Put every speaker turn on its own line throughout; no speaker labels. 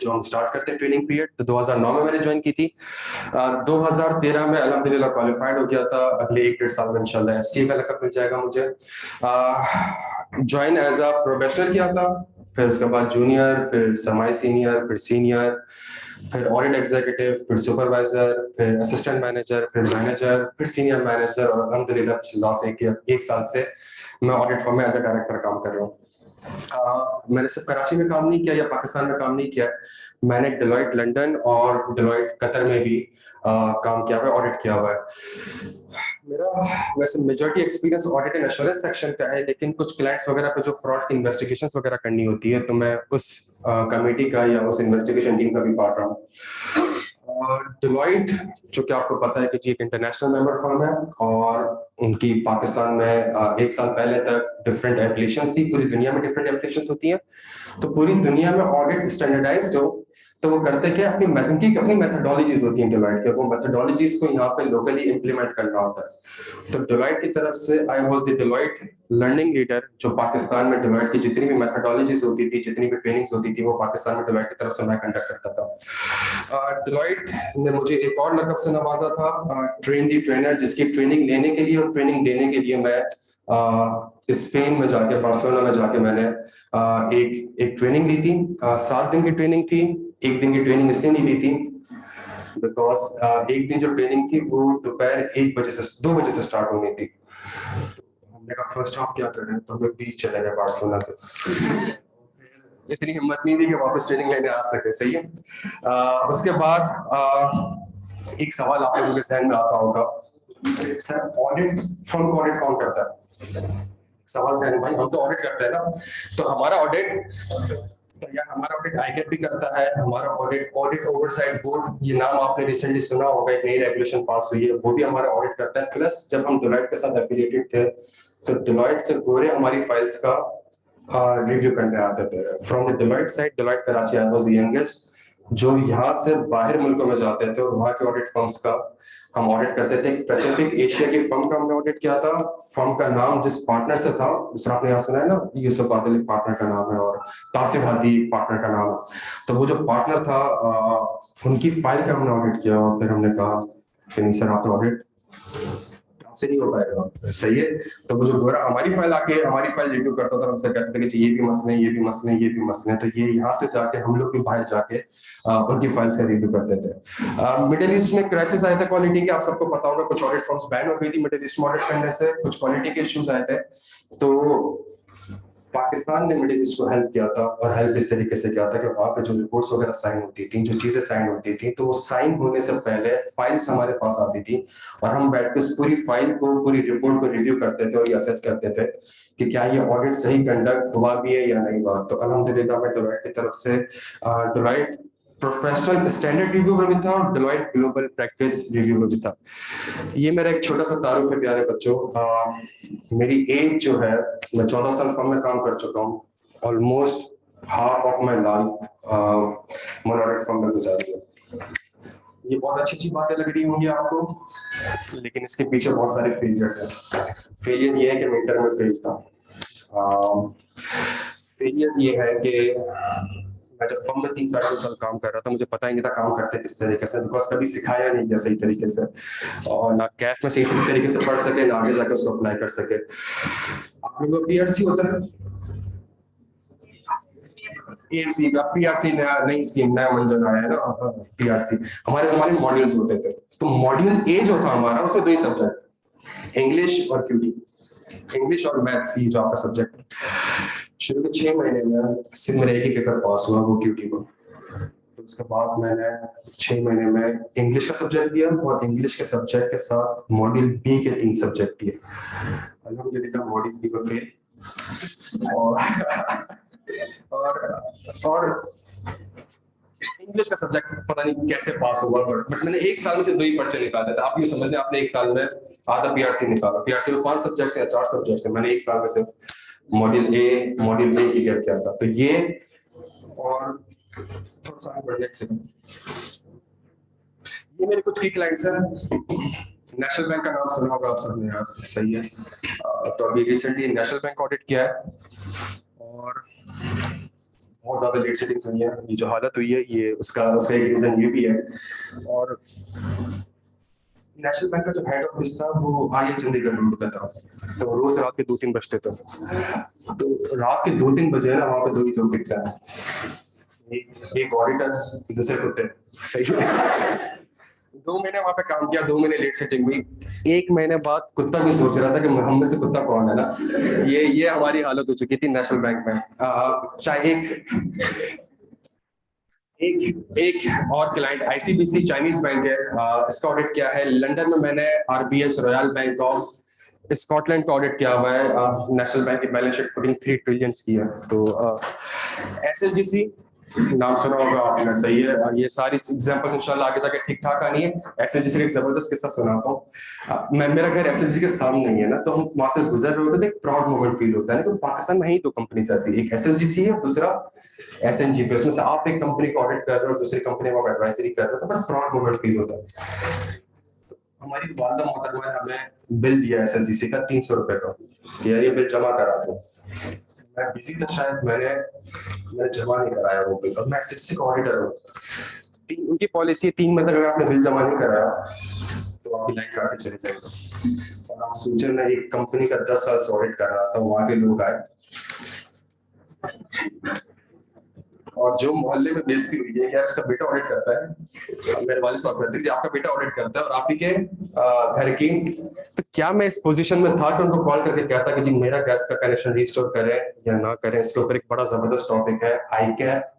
जो हम स्टार्ट करते हैं ट्रेनिंग पीरियड, तो 2009 में मैंने ज्वाइन की थी। 2013 में अल्हम्दुलिल्लाह क्वालिफाइड हो गया था। अगले 1-1.5 साल में इंशाल्लाह एफसीए का लक़ब मिल जाएगा मुझे। ज्वाइन एज अ प्रोबेशनर किया था, फिर उसके बाद जूनियर, फिर सेमी सीनियर, फिर सीनियर, फिर ऑडिट एग्जीक्यूटिव, फिर सुपरवाइजर, फिर असिस्टेंट मैनेजर, फिर मैनेजर, फिर सीनियर मैनेजर, और अल्हम्दुलिल्लाह पिछले लास्ट एक साल से मैं ऑडिट फर्म में एज अ डायरेक्टर काम कर रहा हूँ। मैंने सिर्फ कराची में काम नहीं किया या पाकिस्तान में काम नहीं किया, मैंने डेलॉयट लंदन और डेलॉयट कतर में भी काम किया हुआ है, ऑडिट किया हुआ है। मेरा वैसे majority experience audit and assurance section का है, लेकिन कुछ क्लाइंट्स वगैरह पे जो फ्रॉड की इन्वेस्टिगेशंस वगैरह करनी होती है, तो मैं उस कमेटी का या उस इन्वेस्टिगेशन टीम का भी पार्ट रहा हूँ। डेलॉयट, जो कि आपको पता है कि जी एक इंटरनेशनल मेंबर फर्म है, और उनकी पाकिस्तान में 1 साल पहले तक डिफरेंट एफिलिएशंस थी। पूरी दुनिया में डिफरेंट एफिलिएशंस होती हैं, तो पूरी दुनिया में ऑडिट स्टैंडर्डाइज्ड हो, तो वो करते क्या, अपनी मेथोडोलॉजीज होती हैं डेलॉयट के, वो मेथोडोलॉजीज को यहाँ पे लोकली इंप्लीमेंट करना होता है। तो डेलॉयट की तरफ से I was the Deloitte learning leader, जो पाकिस्तान में डेलॉयट की जितनी भी मेथोडोलॉजीज होती थी, जितनी भी ट्रेनिंग्स होती थी, वो पाकिस्तान में डेलॉयट की तरफ से मैं कंडक्ट करता था। डेलॉयट ने मुझे एक और लक़ब से नवाजा था, ट्रेन दी ट्रेनर, जिसकी ट्रेनिंग लेने के लिए और ट्रेनिंग देने के लिए मैं स्पेन में जाके, बार्सिलोना में जाके मैंने एक ट्रेनिंग ली थी। 7 दिन की ट्रेनिंग थी। 1 दिन की ट्रेनिंग इसलिए नहीं ली थी बिकॉज एक दिन जो ट्रेनिंग थी वो दोपहर 2 बजे से स्टार्ट होनी थी। हमने कहा फर्स्ट हाफ क्या करें, तो हम लोग बीच चले गए बार्सिलोना के। इतनी हिम्मत नहीं थी कि वापस ट्रेनिंग लेने आ सके। सही है। उसके बाद एक सवाल आप लोगों के जहन में आता होगा, सर ऑडिट फर्म को ऑडिट कौन करता है? सवाल जहन भाई, हम तो ऑडिट करते हैं ना, तो हमारा ऑडिट आईकैप भी करता है। हमारा ऑडिट ओवरसाइट बोर्ड, ये नाम आपने रिसेंटली सुना होगा, एक नई रेगुलेशन पास हुई है, वो भी हमारा ऑडिट करता है। प्लस जब हम डेलॉयट के साथ एफिलिएटेड थे, तो डेलॉयट से गोरे हमारी फाइल्स का रिव्यू करने आते थे। From the Deloitte side, Deloitte Karachi I was the youngest जो यहाँ से बाहर मुल्कों में जाते थे, और वहाँ के ऑडिट फर्म्स का हम ऑडिट करते थे। पैसिफिक एशिया की फर्म का हमने ऑडिट किया था। फर्म का नाम जिस पार्टनर से था, दूसरा आपने यहाँ सुना है ना, यूसुफ आदिल पार्टनर का नाम है, और तासिफ हादी पार्टनर का नाम है। तो वो जो पार्टनर था, उनकी फाइल का हमने ऑडिट किया, और फिर हमने कहा कि नहीं सर, आप ऑडिट से नहीं हो पाएगा। सही है। तो वो जो गोरा हमारी फाइल रिव्यू करता था, हमसे कहते थे कि ये भी मसले हैं, ये भी मसले हैं, ये भी मसले हैं। तो ये यहाँ से जाके हम लोग भी बाहर जाके उनकी फाइल्स का रिव्यू करते थे। मिडिल ईस्ट में क्राइसिस आए थे क्वालिटी के, आप सबको पता होगा। कुछ ऑडिट फर्म्स बैन हो गई थी मिडिल ईस्ट में ऑडिट करने से, कुछ क्वालिटी के इश्यूज आए थे। तो पाकिस्तान ने मिडिल ईस्ट को हेल्प किया था, और हेल्प इस तरीके से किया था कि वहाँ पे जो रिपोर्ट्स वगैरह साइन होती थी, जो चीजें साइन होती थी, तो वो साइन होने से पहले फाइल्स हमारे पास आती थी, और हम बैठ के उस पूरी फाइल को, पूरी रिपोर्ट को रिव्यू करते थे और ये असेस करते थे कि क्या ये ऑडिट सही कंडक्ट हुआ भी है या नहीं हुआ। तो अल्हम्दुलिल्लाह मैं डेलॉयट की तरफ से डेलॉयट प्रोफेशनल स्टैंडर्ड रिव्यू में भी था, और डेलॉयट ग्लोबल प्रैक्टिस रिव्यू में भी था। ये मेरा एक छोटा सा तारुफ है प्यारे बच्चों। मेरी एज जो है, मैं 14 साल फर्म में काम कर चुका हूँ। Almost half of my life मैंने ऑडिट फर्म में गुजारी है। ये बहुत अच्छी अच्छी बातें लग रही होंगी आपको, लेकिन इसके पीछे बहुत सारे फेलियर्स हैं। फेलियर ये है कि मैं इंटर में फेल था। फेलियर ये है कि मैं जब फर्म में 3-2.5 साल काम कर रहा था, मुझे पता ही नहीं था काम करते किस तरीके से, बिकॉज कभी सिखाया नहीं गया सही तरीके से, और ना कैफ में सही तरीके से पढ़ सके, ना आगे जाकर उसको अप्लाई कर सके। आप लोगों को पीआरसी होता है, पीआरसी नई स्कीम, नया मंजर आया है ना पीआरसी। हमारे जमाने में मॉड्यूल्स होते थे, तो मॉड्यूल ए जो था हमारा, उसमें 2 ही सब्जेक्ट, इंग्लिश और क्यूटी। इंग्लिश और मैथ्स, ये जो आपका सब्जेक्ट। शुरू के 6 महीने में सिर्फ मेरा एक ही पेपर पास हुआ, वो क्यूटी को। तो उसके बाद मैंने 6 महीने में इंग्लिश का सब्जेक्ट दिया, और इंग्लिश के सब्जेक्ट के साथ मॉड्यूल बी के 3 सब्जेक्ट दिए। अल्हम्दुलिल्लाह मॉड्यूल बी को फेल, और इंग्लिश का सब्जेक्ट पता नहीं कैसे पास हुआ, बट मैंने 1 साल में से 2 ही पर्चे निकाले थे। आप यूँ समझ लें, आपने 1 साल में आधा पीआरसी निकाला। पीआरसी में 5 सब्जेक्ट या 4 सब्जेक्ट है, मैंने 1 साल में सिर्फ मॉड्यूल ए क्लियर किया था। तो ये, और थोड़ा सा बढ़ने से, ये मेरे कुछ की क्लाइंट्स हैं। नेशनल बैंक का नाम सुना होगा आप सबने यार। सही है। तो अभी रिसेंटली नेशनल बैंक ऑडिट किया है, और बहुत ज्यादा लेट सेटिंग्स हुई है, ये जो हालत हुई है ये उसका उसका एक रीजन ये भी है। और नेशनल बैंक का जो हेड ऑफिस था वो आई चंडीगढ़ में होता था, तो रोज रात के 2-3 बजते थे। तो रात के 2-3 बजे ना वहां पे दो ही लोग दिखते हैं, एक ऑडिटर, दूसरे कुत्ते। सही है। 2 महीने वहां पे काम किया, 2 महीने लेट सेटिंग हुई। 1 महीने बाद कुत्ता भी सोच रहा था कि हम में से कुत्ता कौन है ना। ये हमारी हालत हो चुकी थी नेशनल बैंक में। चाहे एक और क्लाइंट आईसीबीसी चाइनीज बैंक है, इसका ऑडिट किया है। लंदन में मैंने RBS royal bank of Scotland का ऑडिट किया हुआ है। नेशनल बैंक की बैलेंस शीट 43 ट्रिलियन की है। तो एसएसजीसी नाम सुना होगा आपने, सही है। ये सारी एग्जांपल्स इंशाल्लाह आगे जाके ठीक ठाक आनी है। एसएसजीसी का एक जबरदस्त किस्सा सुनाता हूँ। मैं मेरा घर एसएसजीसी के सामने ही है ना, तो हम वहां से गुजर रहे होते थे, एक प्राउड मोमेंट फील होता है ना। तो पाकिस्तान में ही दो कंपनीज ऐसी, एक एसएसजीसी है, दूसरा एसएनजीपी। उसमें से आप एक कंपनी को ऑडिट कर रहे हो, दूसरी कंपनी में आप एडवाइजरी कर रहे हो, तो बड़ा प्राउड मोमेंट फील होता है। हमारी वालदा मोहतरमा ने हमें बिल दिया एसएसजीसी का 300 रुपए का, यार ये बिल जमा करा दो। मैं बिजी था शायद, मैंने जमा नहीं कराया वो बिल, और मैं एसएसजीसी का ऑडिटर हूँ। उनकी पॉलिसी 3 महीने तक अगर आपने बिल जमा नहीं कराया तो आपकी लाइफ काट के चले जाएगा। और आप सोचे, मैं एक कंपनी का 10 साल से ऑडिट कर रहा था, वहां के लोग आए और जो मोहल्ले में बेइज्जती हुई है कि यार इसका बेटा ऑडिट करता है, मेरे वाले साहब कहते थे आपका बेटा ऑडिट करता है और आप ही के घर की। तो क्या मैं इस पोजीशन में था कि उनको कॉल करके कहता कि जी मेरा गैस का कनेक्शन रिस्टोर करें या ना करें। इसके ऊपर एक बड़ा जबरदस्त टॉपिक है, आई कैप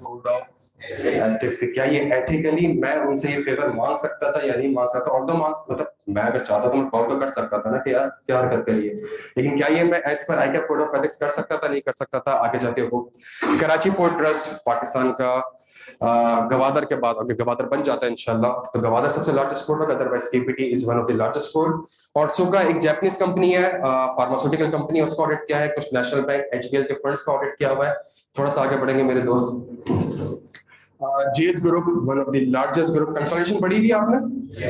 कोड ऑफ एथिक्स। क्या ये एथिकली मैं उनसे ये फेवर मांग सकता था या नहीं मांग सकता। और तो मांग मतलब मैं अगर चाहता तो मैं कॉल तो कर सकता था ना कि यार क्या हरकत करिए, लेकिन क्या ये मैं as per I cap code of ethics कर सकता था, नहीं कर सकता था। आगे जाके वो कराची पोर्ट ट्रस्ट पाकिस्तान का गवादर के बाद, अगर गवादर बन जाता है इंशाल्लाह, तो गवादर सबसे लार्जेस्ट पोर्ट होगा, otherwise KPT is one of the largest port. Otsuka एक जापानीज कंपनी है, फार्मास्यूटिकल कंपनी है, उसका ऑडिट किया है। कुछ नेशनल बैंक एचबीएल के फंड्स का ऑडिट किया हुआ है। थोड़ा सा आगे बढ़ेंगे मेरे दोस्त। JS group one of the largest group, consolidation पढ़ी हुई आपने?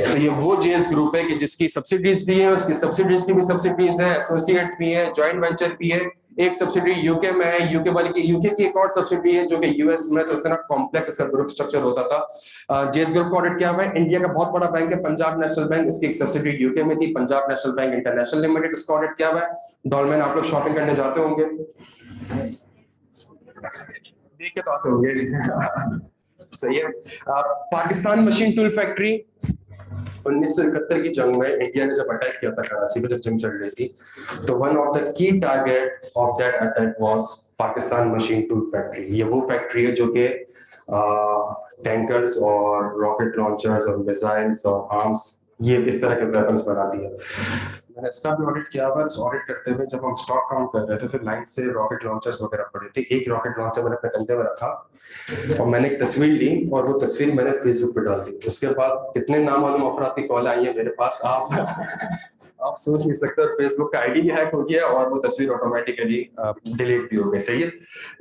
तो ये वो जेएस ग्रुप है कि जिसकी सब्सिडीज भी है, उसकी सब्सिडीज की भी सब्सिडीज है, एसोसिएट्स भी है, जॉइंट वेंचर भी है। एक सब्सिडी यूके में है, यूके वाली की यूके की एक और सब्सिडी है जो कि यूएस में। तो इतना कॉम्प्लेक्स इसका ग्रुप स्ट्रक्चर होता था। जेएस ग्रुप का ऑडिट किया हुआ है। इंडिया का बहुत बड़ा बैंक है पंजाब नेशनल बैंक, इसकी एक सब्सिडी यूके में थी, Punjab national bank international limited, उसका ऑडिट किया हुआ है। डॉलमेन आप लोग शॉपिंग करने जाते होंगे, देख के तो आते होंगे। सही है। पाकिस्तान मशीन टूल फैक्ट्री 1971 की जंग में इंडिया ने जब अटैक किया था कराची में, जब जंग चल रही थी, तो one of the key target of that attack was Pakistan machine tool factory. ये वो फैक्ट्री है जो कि टैंकर्स और रॉकेट लॉन्चर्स और मिसाइल्स और आर्म्स, ये इस तरह के वेपन्स बनाती है। मैंने इसका भी ऑडिट किया हुआ। इस ऑडिट करते हुए जब हम स्टॉक काउंट कर रहे थे तो लाइन से रॉकेट लॉन्चर्स वगैरह पड़े थे। एक रॉकेट लॉन्चर मैंने अपने कंधे में रखा और मैंने एक तस्वीर ली और वो तस्वीर मैंने फेसबुक पे डाल दी। उसके बाद कितने नामालूम अफराद की कॉल आई है मेरे पास, आप सोच नहीं सकते। फेसबुक का आईडी भी हैक हो गया और वो तस्वीर ऑटोमेटिकली डिलीट भी हो गई। सही है।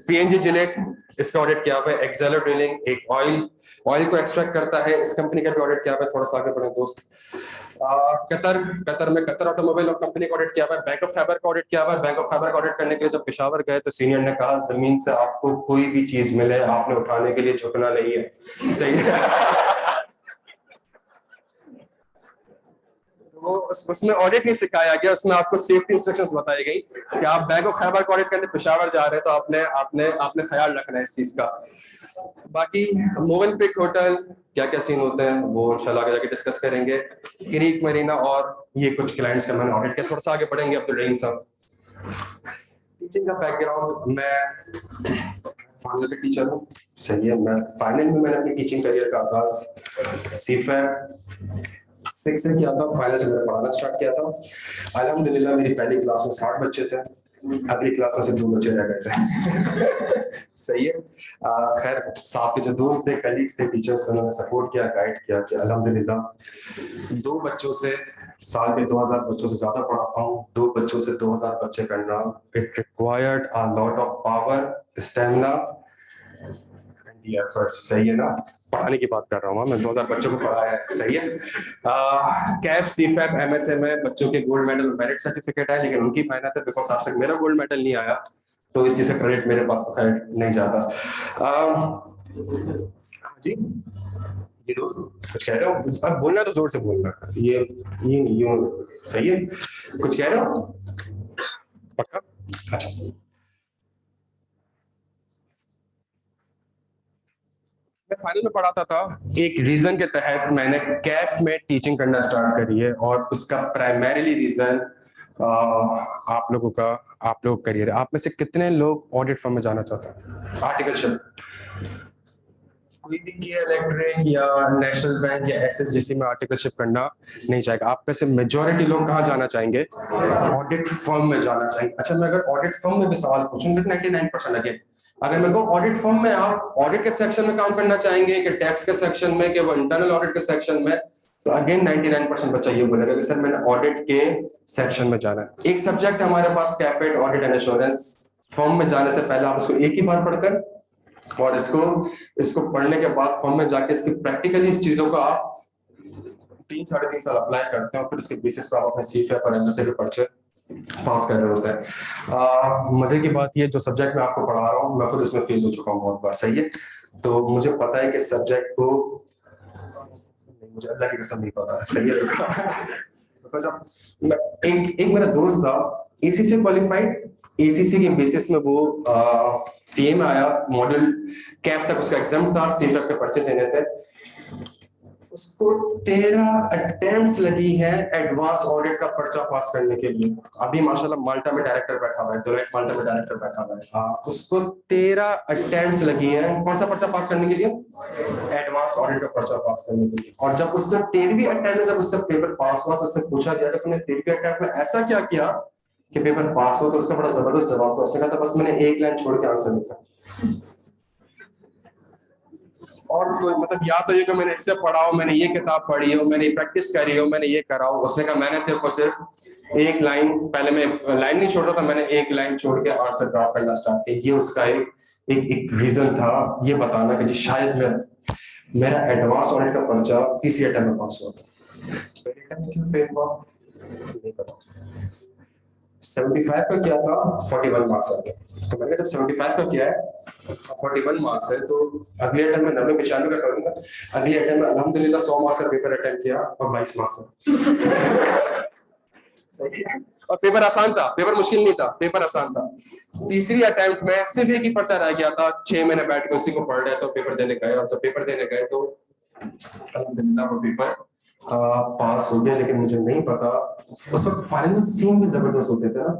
पीएनजी जिलेट, इसका ऑडिट किया हुआ है। एक्सेलो ड्रिलिंग एक ऑयल को एक्सट्रैक्ट करता है, इस कंपनी का भी ऑडिट किया हुआ है। थोड़ा सा आगे बढ़े दोस्त। कतर में कतर ऑटोमोबाइल कंपनी का ऑडिट किया हुआ है। बैंक ऑफ फाइबर का ऑडिट किया हुआ है। बैंक ऑफ फाइबर का ऑडिट करने के लिए जब पेशावर गए तो सीनियर ने कहा जमीन से आपको कोई भी चीज मिले आपने उठाने के लिए झुकना नहीं है। सही है। वो उसमें ऑडिट नहीं सिखाया गया, उसमें आपको सेफ्टी इंस्ट्रक्शंस बताई गई कि आप बैंक ऑफ खैबर का ऑडिट करने पेशावर जा रहे हैं तो आपने आपने आपने ख्याल रखना है इस चीज का। बाकी मोवन पिक होटल क्या क्या सीन होते हैं वो इंशाल्लाह आगे जाके डिस्कस करेंगे। क्रीक मरीना और ये कुछ क्लाइंट्स का मैंने ऑडिट किया। थोड़ा सा आगे बढ़ेंगे अब्दुल रहीम साहब। टीचिंग का बैकग्राउंड, मैं फाइनल का टीचर हूँ। सही है। मैं फाइनल में मैंने अपनी टीचिंग करियर का आगाज सीफेट 6 से किया था। फाइनल से मैंने पढ़ाना स्टार्ट किया था। अल्हम्दुलिल्लाह मेरी पहली क्लास में 60 बच्चे थे, अगली क्लास में से 2 बच्चे रह गए थे। सही है। खैर साथ के जो दोस्त थे, कलीग्स थे, टीचर्स थे, उन्होंने सपोर्ट किया, गाइड किया कि अल्हम्दुलिल्लाह 2 बच्चों से साल के 2000 बच्चों से ज्यादा पढ़ाता हूँ। 2 बच्चों से 2000 बच्चे करना, it required a lot of power, stamina, efforts. सही है ना। पढ़ाने की बात कर रहा हूँ मैं, 2000 बच्चों को पढ़ाया है। सही है। कैफ सीफैप एमएसए में बच्चों के गोल्ड मेडल मेरिट सर्टिफिकेट है, लेकिन उनकी मेहनत है बिकॉज आज तक मेरा गोल्ड मेडल नहीं आया। तो इस चीज का क्रेडिट मेरे पास तो खैर नहीं जाता। जी ये दोस्त कुछ कह रहे हो? अब बोलना तो जोर से बोलना, ये यूं सही है? कुछ कह रहे हो? पक्का? अच्छा, मैं फाइनल में पढ़ाता था, एक रीजन के तहत मैंने कैफ में टीचिंग करना स्टार्ट करी है, और उसका प्राइमरीली रीजन आप लोगों का करियर है। आप में से कितने लोग ऑडिट फर्म में जाना चाहते हैं? आर्टिकलशिप, कोई भी के इलेक्ट्रिक या नेशनल बैंक या एसएसजीसी में आर्टिकलशिप करना नहीं चाहेगा। आप में से मेजोरिटी लोग कहाँ जाना चाहेंगे? ऑडिट फर्म में जाना चाहेंगे। अच्छा, मैं अगर ऑडिट फर्म में भी सवाल पूछूंगा 99% लगे, अगर मैं कहूँ ऑडिट फर्म में आप ऑडिट के सेक्शन में काम करना चाहेंगे कि टैक्स के सेक्शन में कि वो इंटरनल ऑडिट के सेक्शन में, तो अगेन 99% बच्चा ये बोलेगा कि सर मैंने ऑडिट के सेक्शन में जाना है। एक सब्जेक्ट हमारे पास कैफेट ऑडिट एंड एश्योरेंस, फर्म में जाने से पहले आप उसको एक ही बार पढ़ते हैं, और इसको पढ़ने के बाद फॉर्म में जाके इसकी प्रैक्टिकली इस चीजों का आप 3-3.5 साल अप्लाई करते हैं, और फिर उसके बेसिस पर आप अपने सीफएफ और एमएसए के पर्चे पास कर रहे होते हैं। मजे की बात ये, जो सब्जेक्ट मैं आपको पढ़ा रहा हूँ मैं खुद उसमें फेल हो चुका हूँ बहुत बार, सही है? तो मुझे पता है कि सब्जेक्ट को, मुझे अल्लाह की कसम नहीं पता, सही है? जब एक मेरा दोस्त था एसीसी क्वालिफाइड, एसीसी के बेसिस में वो सीए में आया, मॉडल कैफ तक उसका एग्जाम था, सीफएफ के पर्चे देने थे, उसको 13 अटेम्प्ट्स लगी है एडवांस ऑडिट का पर्चा पास करने के लिए। अभी माशाल्लाह माल्टा में डायरेक्टर बैठा हुआ है, डेलोइट माल्टा में डायरेक्टर बैठा हुआ है। उसको 13 अटेम्प्ट्स लगी है कौन सा पर्चा पास करने के लिए? एडवांस ऑडिट का पर्चा पास करने के लिए। और जब उससे 13वीं अटेम्प्ट में जब उससे पेपर पास हुआ तो उससे पूछा गया कि तुमने 13वीं अटेम्प्ट में ऐसा क्या किया कि पेपर पास हो, तो उसका बड़ा जबरदस्त जवाब था, उसने कहा था बस मैंने एक लाइन छोड़ के आंसर लिखा, और कोई मतलब या तो ये कि मैंने इससे पढ़ा हो, मैंने ये किताब पढ़ी हो, मैंने प्रैक्टिस करी हो, मैंने ये करा हो। उसने कहा मैंने सिर्फ और सिर्फ एक लाइन, पहले मैं लाइन नहीं छोड़ रहा था, मैंने एक लाइन छोड़ के आंसर ड्राफ्ट करना स्टार्ट किया। ये उसका एक रीजन था, ये बताना कि जी शायद मेरा एडवांस ऑडिट का पर्चा तीसरी अटेम्प्ट में पास हुआ था। पहले अटेम्प्ट में क्यों फेल हुआ नहीं पता। 75 का क्या था, 41 मार्क्स आते, तो मैंने जब 75 का किया है 41 मार्क्स है, तो अगले अटेम्प्ट में 90-95 का करूंगा। अगले अटेम्प्ट में अल्हम्दुलिल्लाह 100 मार्क्स का पेपर अटेम्प्ट किया और 22 मार्क्स है। सही है? और पेपर आसान था, पेपर मुश्किल नहीं था, पेपर आसान था। तीसरी अटेम्प्ट में सिर्फ एक ही पर्चा रह गया था, 6 महीने बैठ के उसी को पढ़ रहे तो पेपर देने गए, और जब पेपर देने गए तो अल्हम्दुलिल्लाह वो पेपर पास हो गया। लेकिन मुझे नहीं पता उस वक्त फाइनल में सीन भी जबरदस्त होते थे ना।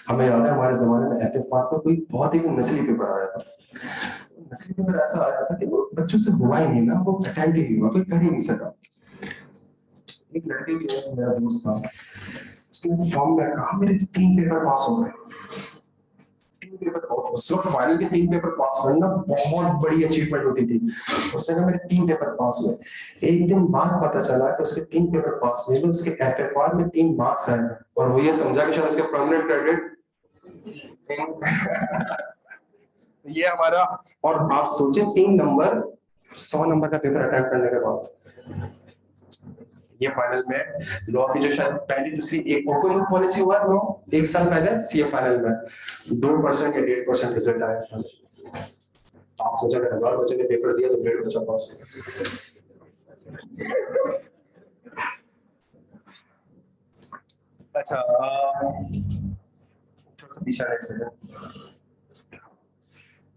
हमें याद है हमारे जमाने में एफएफआर का कोई बहुत ही नस्ली पेपर आया था। नस्ली पेपर ऐसा आया था कि वो बच्चों से हुआ ही नहीं ना, वो अटेम्प्ट ही नहीं हुआ, कोई कर ही नहीं सका। एक लड़के के मेरा दोस्त था, उसने फॉर्म में कहा मेरे 3 पेपर पास हो गए। 3 पेपर उस वक्त फाइनल के 3 पेपर पास करना बहुत बड़ी अचीवमेंट होती थी। उसने कहा मेरे 3 पेपर पास हुए। एक दिन बाद पता चला कि उसके 3 पेपर पास नहीं हुए, उसके एफएफआर में 3 मार्क्स आए, और वो ये समझा कि शायद उसके परमानेंट क्रेडिट ये हमारा। और आप सोचे 3 नंबर 100 नंबर का पेपर अटेम्प्ट करने के बाद ये फाइनल में लॉ की जो शायद पहली दूसरी एक ओपन बुक पॉलिसी हुआ है, 1 साल पहले सीए फाइनल में 2% या 1.5% रिजल्ट आया था। आप सोचा कि 1000 बच्चे ने पेपर दिया तो 1.5 बच्चा पास हो गया। अच्छा थोड़ा सा पीछे एक सेकंड,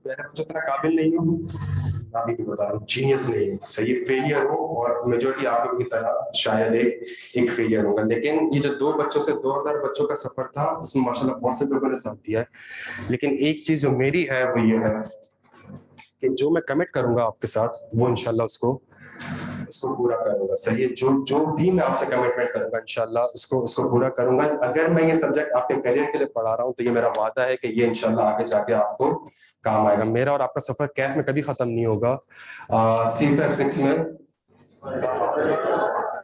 मैंने कुछ इतना काबिल नहीं हूँ, अभी भी बता रहा हूँ जीनियस नहीं है, सही फेलियर हो, और मेजोरिटी आप लोगों की तरह शायद एक फेलियर होगा। लेकिन ये जो 2 बच्चों से 2000 बच्चों का सफर था, उसमें माशाल्लाह बहुत से लोगों ने साथ दिया है। लेकिन एक चीज जो मेरी है वो ये है कि जो मैं कमिट करूंगा आपके साथ वो इंशाल्लाह उसको पूरा करूंगा, सही है? जो भी मैं आपसे कमिटमेंट करूंगा इंशाल्लाह उसको पूरा करूंगा। अगर मैं ये सब्जेक्ट आपके करियर के लिए पढ़ा रहा हूँ तो ये मेरा वादा है कि ये इंशाल्लाह आगे जाके आपको काम आएगा। मेरा और आपका सफर कैफ में कभी खत्म नहीं होगा। सीफएफ 6 में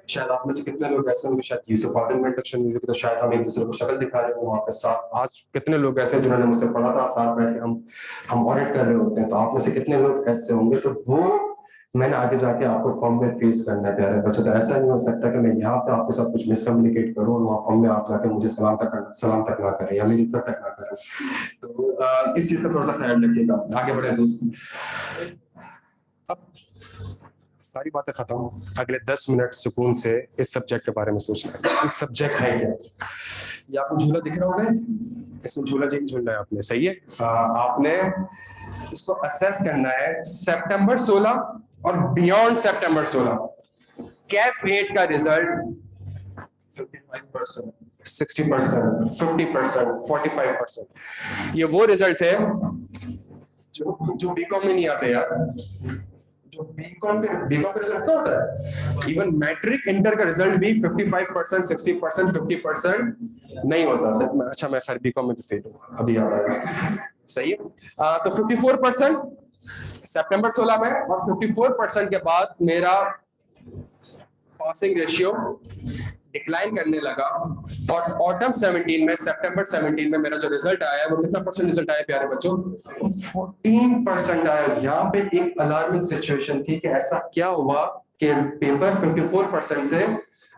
शायद आप में से कितने लोग ऐसे होंगे, शायद यूसुफ आदिल में इंडक्शन म्यूजिक, तो शायद हम एक दूसरे को शक्ल दिखा रहे होंगे वहाँ पे साथ। आज कितने लोग ऐसे जिन्होंने मुझसे पढ़ा था, साथ बैठ के हम ऑडिट कर रहे होते हैं, तो आप में से कितने लोग ऐसे होंगे। तो वो मैंने आगे जाके आपको फॉर्म में फेस करना है प्यारे बच्चों। तो ऐसा नहीं हो सकता कि मैं यहाँ पे आपके साथ कुछ मिसकम्युनिकेट करूँ और वहाँ फॉर्म में आप जाके मुझे सलाम तक ना करें या मेरी इज्जत तक ना करें। तो इस चीज का थोड़ा सा ख्याल रखिएगा। आगे बढ़े दोस्त। अब सारी बातें खत्म, अगले 10 मिनट सुकून से इस सब्जेक्ट के बारे में सोचना है। इस सब्जेक्ट है क्या? ये आपको झूला दिख रहा होगा, इसमें झूला जी झूलना है आपने, सही है। आपने इसको असेस करना है सितंबर 16 और बियॉन्ड सितंबर 16 कैफ रेट का रिजल्ट 55%, 60%, 50%, 45%। ये वो रिजल्ट है जो बीकॉम में नहीं आते यार। जो बीकॉम का रिजल्ट क्या होता है? इवन मैट्रिक इंटर का रिजल्ट भी 55%, 60%, 50% नहीं होता सर। अच्छा मैं खैर बीकॉम में भी फेल हूँ, अभी याद आया, सही है। तो 54% सितंबर 16 में और 54% के बाद मेरा पासिंग रेशियो डिक्लाइन करने लगा। और ऑटम 17 में, सितंबर 17 में मेरा जो रिजल्ट आया वो कितना परसेंट रिजल्ट आया प्यारे बच्चों? 14% आया। यहाँ पे एक अलार्मिंग सिचुएशन थी कि ऐसा क्या हुआ कि पेपर 54% से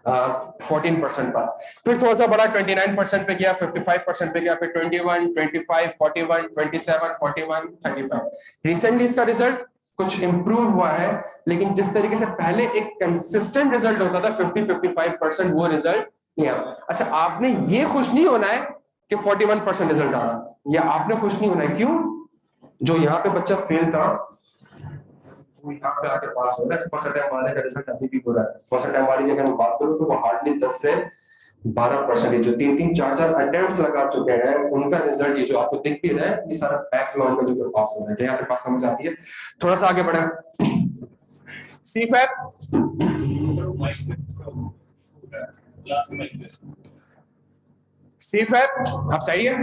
14% पर, फिर थोड़ा सा बड़ा 29% पे गया, 55% पे गया, फिर 21, 25, 41, 27, 41, 35। रिसेंटली इसका रिजल्ट कुछ इंप्रूव हुआ है, लेकिन जिस तरीके से पहले एक कंसिस्टेंट रिजल्ट होता था 50-55%, वो रिजल्ट नहीं आया। अच्छा आपने ये खुश नहीं होना है कि 41% रिजल्ट आ रहा, या आपने खुश नहीं होना है, क्यों? जो यहाँ पे बच्चा फेल था वो यहाँ पे आके पास हो रहा है। फर्स्ट अटेम्प्ट वाले का रिजल्ट अभी भी बुरा है। फर्स्ट अटेम्प्ट वाले की अगर मैं बात करूँ तो वो हार्डली 10 से 12%, जो 3-3, 4-4 अटेम्प्ट्स लगा चुके हैं उनका रिजल्ट ये जो आपको दिख भी रहा है, ये सारा बैकलॉग में जो पास हो रहा है। क्या यहाँ पे पास समझ आती है? थोड़ा सा आगे बढ़े। सीफैप अब सही है।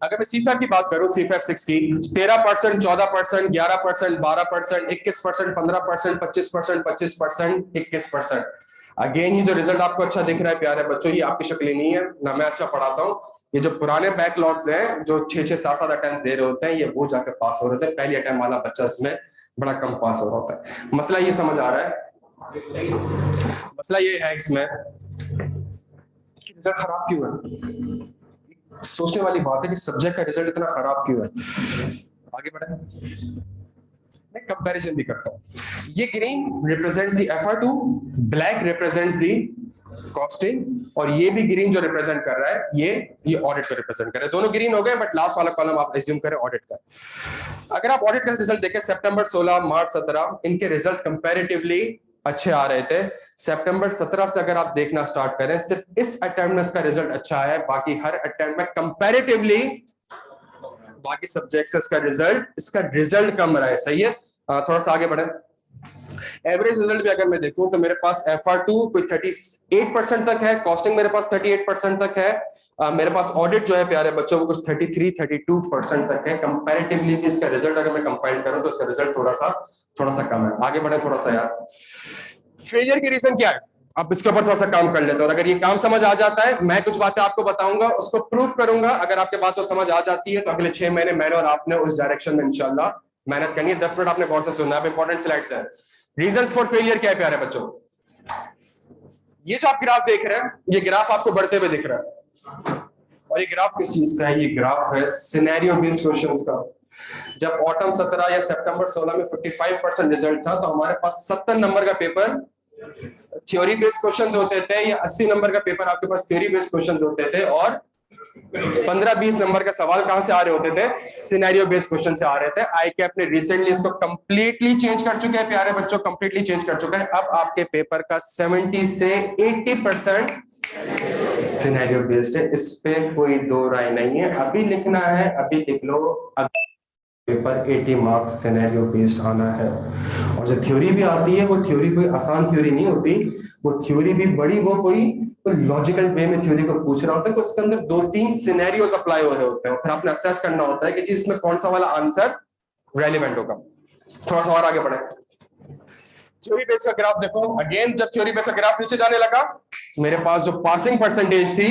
अगर मैं सीफैप की बात करूं, सीफैप 60 13%, 14%, 11%, 12%, 21%, 15%, 25%, 25%, 21%। अगेन ये जो रिजल्ट आपको अच्छा दिख रहा है प्यारे बच्चों, ये आपकी शक्ल नहीं है ना, मैं अच्छा पढ़ाता हूँ। ये जो पुराने बैकलॉग्स हैं जो 6-6, 7-7 अटेम्प्ट दे रहे होते हैं, ये वो जाकर पास हो रहे थे। पहले अटेम्प्ट वाला बच्चा इसमें बड़ा कम पास हो रहा होता है। मसला ये समझ आ रहा है? मसला ये है इसमें रिजल्ट खराब क्यों है। सोचने वाली बात है कि सब्जेक्ट का रिजल्ट इतना खराब क्यों है। आगे बढ़े, मैं कंपैरिजन भी करता हूं। ये green represents the FR2, black represents the costing, और ये भी ग्रीन जो रिप्रेजेंट कर रहा है ये ऑडिट को रिप्रेजेंट कर रहा है। दोनों ग्रीन हो गए, बट लास्ट वाला कॉलम आप एज्यूम करें ऑडिट का। अगर आप ऑडिट का रिजल्ट देखें, सितंबर 16, मार्च 17, इनके रिजल्ट्स कंपैरेटिवली अच्छे आ रहे थे। सितंबर 17 से अगर आप देखना स्टार्ट करें, सिर्फ इस अटेम्प्ट में इसका रिजल्ट अच्छा है, बाकी हर अटेम्प्ट में कंपैरेटिवली बाकी सब्जेक्ट्स का रिजल्ट कम रहा है, सही है। थोड़ा सा आगे बढ़े। एवरेज रिजल्ट भी अगर मैं देखूं तो मेरे पास FR2 कोई 38% तक है, कॉस्टिंग मेरे पास 38% तक है, मेरे पास ऑडिट जो है प्यारे बच्चों वो कुछ 33-32% तक है। कंपैरेटिवली इसका रिजल्ट अगर मैं कंपेयर करूं तो इसका रिजल्ट थोड़ा सा कम है। आगे बढ़े थोड़ा सा यार। फेलियर की रीजन क्या है, अब इसके ऊपर थोड़ा सा काम कर लेते हैं। और अगर ये काम समझ आ जाता है, मैं कुछ बातें आपको बताऊंगा, उसको प्रूफ करूंगा। अगर आपके बात तो समझ आ जाती है तो अगले 6 महीने मैंने और आपने उस डायरेक्शन में इंशाल्लाह मेहनत करनी है। 10 मिनट आपने गौर से सुनना है, इंपॉर्टेंट स्लाइड्स है। रीजंस फॉर फेलियर क्या है प्यारे बच्चों? ये जो आप ग्राफ देख रहे हैं, ये ग्राफ आपको बढ़ते हुए दिख रहा है, और ये ग्राफ किस चीज का है? ये ग्राफ है सिनेरियो बेस्ड क्वेश्चंस का। जब ऑटम 17 या सितंबर 16 में 55% रिजल्ट था, तो हमारे पास 70 नंबर का पेपर थ्योरी बेस्ड क्वेश्चंस होते थे, या 80 नंबर का पेपर आपके पास थ्योरी बेस्ड क्वेश्चंस होते थे, और 15-20 नंबर का सवाल कहां से आ रहे होते थे? सिनेरियो बेस्ड क्वेश्चन से आ रहे थे। ICAP ने रिसेंटली इसको कंप्लीटली चेंज कर चुके हैं प्यारे बच्चों, कंप्लीटली चेंज कर चुका है। अब आपके पेपर का 70 से 80% सिनेरियो बेस्ड है, इस पे कोई दो राय नहीं है। अभी लिखना है, अभी लिख लो, पेपर 80 मार्क्स सिनेरियो बेस्ड आना है। और जो थ्योरी भी आती है, वो थ्योरी कोई आसान थ्योरी नहीं होती, वो थ्योरी भी बड़ी, वो कोई लॉजिकल वे में थ्योरी को पूछ रहा होता है कि उसके अंदर 2-3 सिनेरियोस अप्लाई हो रहे होते हैं, फिर आपने असेस करना होता है कि जी इसमें कौन सा वाला आंसर रेलेवेंट होगा। थोड़ा सा और आगे बढ़े। थ्योरी बेस का ग्राफ देखो। अगेन जब थ्योरी बेस का ग्राफ नीचे जाने लगा, मेरे पास जो पासिंग परसेंटेज थी,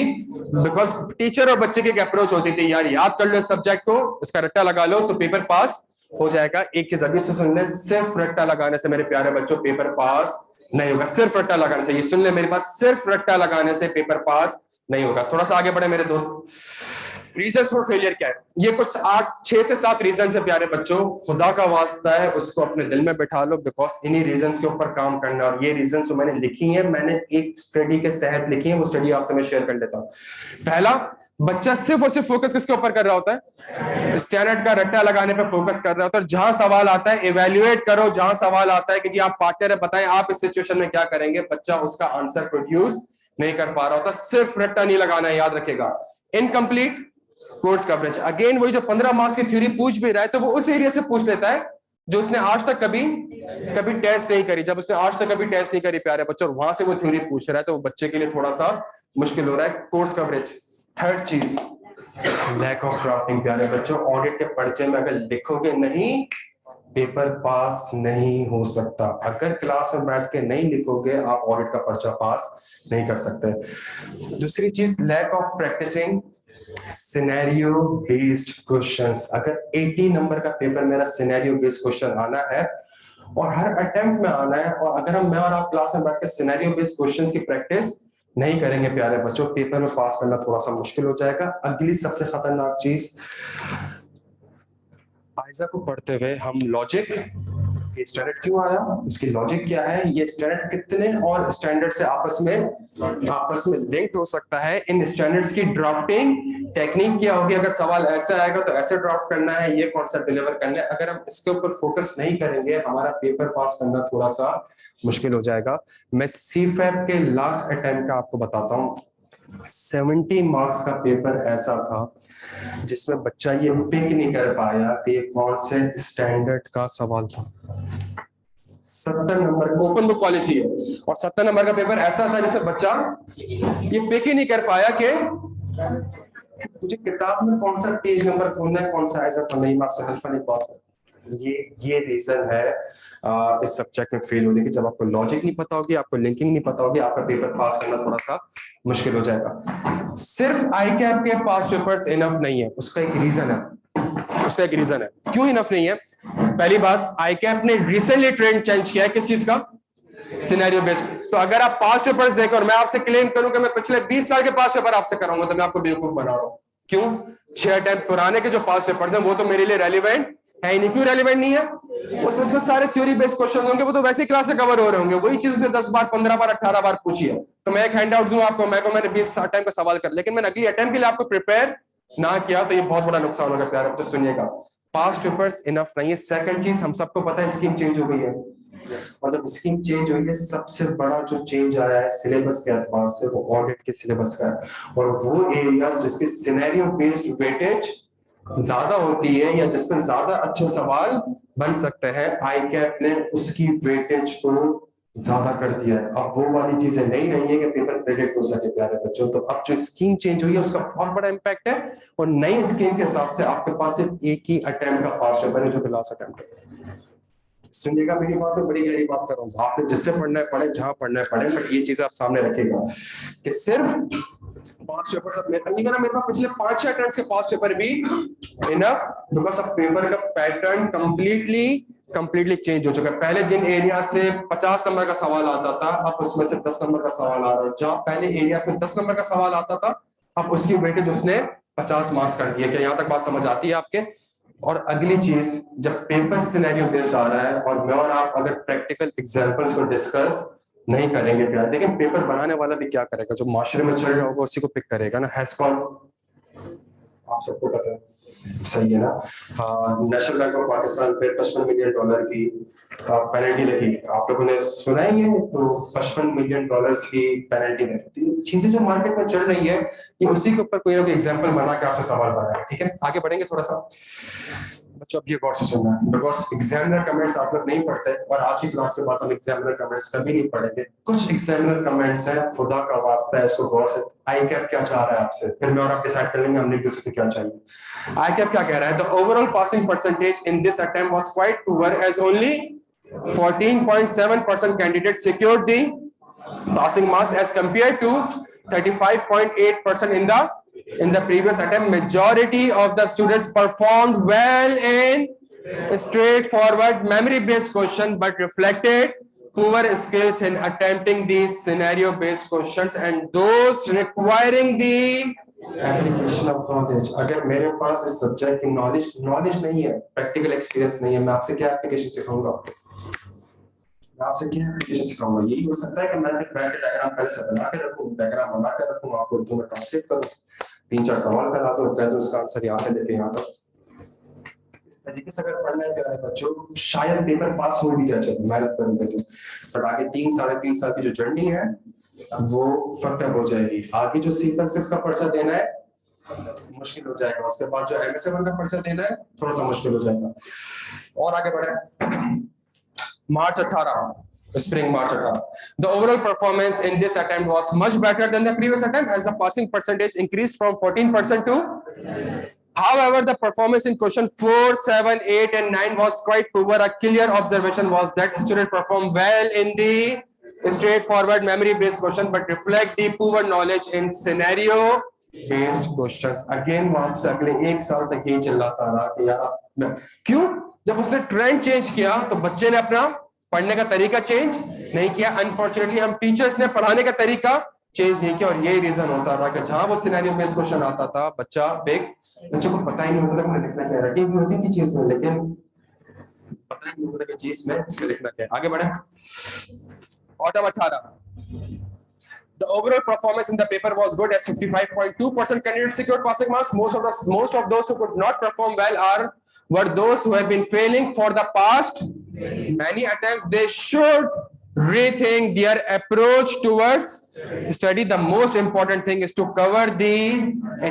बिकॉज टीचर और बच्चे की एक अप्रोच होती थी, यार याद कर लो इस सब्जेक्ट को, इसका रट्टा लगा लो तो पेपर पास हो जाएगा। एक चीज अभी से सुन ले, सिर्फ रट्टा लगाने से मेरे प्यारे बच्चों पेपर पास नहीं होगा। सिर्फ रट्टा लगाने से, ये सुन ले मेरे पास, सिर्फ रट्टा लगाने से पेपर पास नहीं होगा। थोड़ा सा आगे बढ़े मेरे दोस्त। रीजंस फॉर फेलियर क्या है? ये कुछ 6 से 7 रीजन है प्यारे बच्चों, खुदा का वास्ता है उसको अपने दिल में बिठा लो, बिकॉज इन्हीं रीजंस के ऊपर काम करना। और ये रीजंस जो मैंने लिखी है, मैंने एक स्टडी के तहत लिखी है, वो स्टडी आपसे मैं शेयर कर लेता हूँ। पहला, बच्चा सिर्फ और सिर्फ फोकस किसके ऊपर कर रहा होता है? स्टैंडर्ड का रट्टा लगाने पर फोकस कर रहा होता है। जहां सवाल आता है इवेल्युएट करो, जहां सवाल आता है कि जी आप पार्टनर है, बताएं आप इस सिचुएशन में क्या करेंगे, बच्चा उसका आंसर प्रोड्यूस नहीं कर पा रहा होता। सिर्फ रट्टा नहीं लगाना है, याद रखेगा। इनकम्प्लीट कोर्स कवरेज, अगेन वही जो 15 मार्क्स की थ्योरी पूछ भी रहा है, तो वो उस एरिया से पूछ लेता है जो उसने आज तक कभी टेस्ट नहीं करी। जब उसने आज तक कभी टेस्ट नहीं करी प्यारे बच्चों, और वहां से वो थ्योरी पूछ रहा है, तो वो बच्चे के लिए थोड़ा सा मुश्किल हो रहा है कोर्स कवरेज। थर्ड चीज, लैक ऑफ ड्राफ्टिंग प्यारे बच्चों। ऑडिट के पर्चे में अगर लिखोगे नहीं, पेपर पास नहीं हो सकता। अगर क्लास में बैठ के नहीं लिखोगे, आप ऑडिट का पर्चा पास नहीं कर सकते। दूसरी चीज, lack of practicing scenario based questions. अगर 80 नंबर का पेपर मेरा सिनेरियो बेस्ड क्वेश्चन आना है और हर अटेम्प्ट में आना है, और अगर मैं और आप क्लास में बैठ के सिनेरियो बेस्ड क्वेश्चंस की प्रैक्टिस नहीं करेंगे प्यारे बच्चों, पेपर में पास करना थोड़ा सा मुश्किल हो जाएगा। अगली सबसे खतरनाक चीज, आयजा को पढ़ते हुए हम लॉजिक, ये स्टैंडर्ड क्यों आया, इसकी लॉजिक क्या है, ये स्टैंडर्ड कितने और स्टैंडर्ड से आपस में लिंक्ड हो सकता है, इन स्टैंडर्ड्स की ड्राफ्टिंग टेक्निक क्या होगी, अगर सवाल ऐसा आएगा तो ऐसे ड्राफ्ट करना है, ये कॉन्सेप्ट डिलीवर करना है। अगर हम इसके ऊपर फोकस नहीं करेंगे, हमारा पेपर पास करना थोड़ा सा मुश्किल हो जाएगा। मैं सीफैप के लास्ट अटेम्प्ट का आपको बताता हूँ। 70 मार्क्स का पेपर ऐसा था जिसमें बच्चा ये पिक नहीं कर पाया कि ये कौन से स्टैंडर्ड का सवाल था। 70 नंबर ओपन बुक पॉलिसी है, और 70 नंबर का पेपर ऐसा था जिसमें बच्चा ये पिक ही नहीं कर पाया कि मुझे किताब में कौन सा पेज नंबर खोलना है, कौन सा ऐसा था। नहीं, मैं आपसे हल्फा नहीं बात, ये रीजन है इस सब्जेक्ट में फेल होने की। जब आपको लॉजिक नहीं पता होगी, आपको लिंकिंग नहीं पता होगी, आपका पेपर पास करना थोड़ा सा मुश्किल हो जाएगा। सिर्फ आई कैप के पास पेपर्स इनफ नहीं है, उसका एक रीजन है। क्यों इनफ नहीं है? पहली बात, आई कैप ने रिसेंटली ट्रेंड चेंज किया है किस चीज का? Scenario based. तो अगर आप पास पेपर्स देखो और मैं आपसे क्लेम करूं कि मैं पिछले 20 साल के पास पेपर आपसे कराऊंगा, तो मैं आपको बेवकूफ बना रहा हूं। क्यों? 6 अटेम्प्ट पुराने के जो पास पेपर्स हैं वो तो मेरे लिए रेलिवेंट है ही नहीं। क्यों रेलिवेंट नहीं है? उसमें सारे थ्योरी बेस्ड क्वेश्चन होंगे, वो तो वैसे क्लास से कवर हो रहे होंगे, वही चीज उसने 10 बार 15 बार 18 बार पूछी है। तो मैं एक हैंड आउट दूं आपको, मैंने 20 अटेम्प्ट का सवाल कर, लेकिन मैंने अगली अटेम्प्ट के लिए आपको प्रिपेयर ना किया, तो ये बहुत बड़ा नुकसान होगा प्यारे बच्चों। सुनिएगा, पास्ट पेपर्स इनफ नहीं है। सेकंड चीज, हम सबको पता है स्कीम चेंज हो गई है, और जब स्कीम चेंज हुई है, सबसे बड़ा जो चेंज आया है सिलेबस के एतबार से, वो ऑडिट के सिलेबस का है। और वो एरियाज जिसके सिनेरियो बेस्ड वेटेज ज्यादा होती है, या जिसपे ज्यादा अच्छे सवाल बन सकते हैं, आई कैप ने उसकी वेटेज को ज्यादा कर दिया है। अब वो वाली चीजें नहीं रही है कि पेपर प्रेडिक्ट हो सके प्यारे बच्चों। तो अब जो स्कीम चेंज हुई है उसका बहुत बड़ा इंपैक्ट है, और नई स्कीम के हिसाब से आपके पास सिर्फ एक ही अटेम्प्ट का पास पेपर है, जो कि लास्ट अटेम्प्ट है। सुनिएगा मेरी बात, तो बड़ी गहरी बात कर रहा हूँ। आपने जिससे पढ़ना है पढ़े, जहां पढ़ना है पढ़े, बट ये चीज आप सामने रखेगा कि सिर्फ पास पेपर सब मेरे पास पिछले 5-6 अटेम्प्ट्स के पास पेपर भी इनफ, बिकॉज अब पेपर का पैटर्न कंप्लीटली चेंज हो चुका है। पहले जिन एरिया से 50 नंबर का सवाल आता था, अब उसमें से 10 नंबर का सवाल आ रहा है। जहां पहले एरियाज में 10 नंबर का सवाल आता था, अब उसकी वेटेज उसने 50 मार्क्स कर दिया। क्या यहाँ तक बात समझ आती है आपके? और अगली चीज, जब पेपर सिनेरियो बेस्ड आ रहा है, और मैं और आप अगर प्रैक्टिकल एग्जांपल्स को डिस्कस नहीं करेंगे प्यार, लेकिन पेपर बनाने वाला भी क्या करेगा? जो माशरे में चल रहा होगा उसी को पिक करेगा ना। हैस्कॉन आप सबको पता है, सही है ना? नेशनल बैंक ऑफ पाकिस्तान पे $55 मिलियन की पेनल्टी लगी। आप लोगों ने सुना ही है, तो $55 मिलियन की पेनल्टी लगी। चीजें जो मार्केट में चल रही है, ये उसी के ऊपर कोई ना कोई एग्जांपल बना के आपसे सवाल बनाएगा। ठीक है, आगे बढ़ेंगे थोड़ा सा बच्चों। अब ये गौर से सुनना है, बिकॉज एग्जामिनर कमेंट्स आप लोग नहीं पढ़ते, और आज की क्लास के बाद हम एग्जामिनर कमेंट्स कभी नहीं पढ़ेंगे। कुछ एग्जामिनर कमेंट्स हैं, खुदा का वास्ता है, इसको गौर से। आई कैप क्या चाह रहा है आपसे, फिर मैं और आप डिसाइड कर लेंगे हमने एक दूसरे से क्या चाहिए। आई कैप क्या कह रहा है? The overall passing percentage in this attempt was quite poor, as only 14.7% candidate secured the passing marks as compared to 35.8% in the previous attempt. Majority of the students performed well in straightforward memory based question but reflected poor skills in attempting these scenario based questions and those requiring the application of knowledge. अगर मेरे पास इस subject की knowledge नहीं है, practical experience नहीं है, मैं आपसे क्या एप्लीकेशन सिखाऊंगा? मैं आपसे क्या एप्लीकेशन सिखाऊंगा? यही हो सकता है कि मैं एक ब्रैकेट डायग्राम पहले से बना के रखूं, डायग्राम बना के रखूं, आपको उर्दू में ट्रांसलेट करूं, 3-4 सवाल करा दो, कह दो इसका आंसर यहाँ से लेके यहाँ तक। इस तरीके से अगर पढ़ना है बच्चों, शायद पेपर पास हो भी जाए, मेहनत करेंगे तो, पर आगे 3-3.5 साल की जो जर्नी है वो फकअप हो जाएगी। आगे जो C-Francis का पर्चा देना है मुश्किल हो जाएगा, उसके बाद जो MS1 का पर्चा देना है थोड़ा सा मुश्किल हो जाएगा। और आगे बढ़े, March 18, spring March 18. The overall performance in this attempt was much better than the previous attempt as the passing percentage increased from 14% to. However, the performance in question 4, 7, 8, and 9 was quite poor. A clear observation was that students performed well in the straightforward memory-based question, but reflect the poor knowledge in scenario-based questions. Again, वहाँ से अगले 1 साल तक यही चलता रहा कि यार क्यों? जब उसने ट्रेंड चेंज किया तो बच्चे ने अपना पढ़ने का तरीका चेंज नहीं किया। अनफॉर्चुनेटली हम टीचर्स ने पढ़ाने का तरीका चेंज नहीं किया और यही रीजन होता रहा कि जहां वो सिनेरियो बेस्ड क्वेश्चन आता था बच्चे को पता ही नहीं होता था कि लिखना क्या है। रटी भी होती थी चीज में, लेकिन पता ही नहीं होता था कि चीज में इसमें लिखना क्या है। आगे बढ़े, autumn 18। The overall performance in the paper was good as 55.2% candidates secured passing marks. Most of those who could not perform well were those who have been failing for the past many attempts. They should rethink their approach towards study. The most important thing is to cover the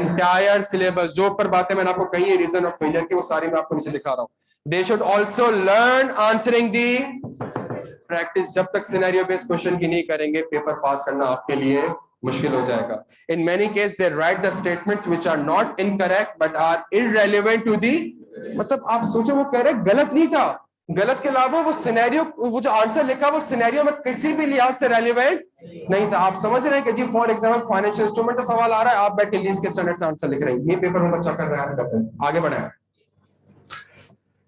entire syllabus. जो ऊपर बातें मैंने आपको कही है reason of failure की, वो सारी मैं आपको नीचे दिखा रहा हूँ। They should also learn answering the practice. जब तक सिनेरियो बेस्ड क्वेश्चन की नहीं करेंगे पेपर पास करना आपके लिए मुश्किल हो जाएगा। In many case they write the statements which are not incorrect but are irrelevant to the, मतलब आप सोचो वो कह रहे गलत नहीं था, गलत के अलावा वो सिनेरियो, वो जो आंसर लिखा वो सिनेरियो में किसी भी लिहाज से रेलेवेंट नहीं था। आप समझ रहे हैं कि जी फॉर एग्जाम्पल फाइनेंशियल इंस्ट्रूमेंट से सवाल आ रहा है, आप बैठ के लीज के स्टैंडर्ड से आंसर लिख रहे हैं, ये पेपर में बच्चा कर रहा है, करते हैं। आगे बढ़े,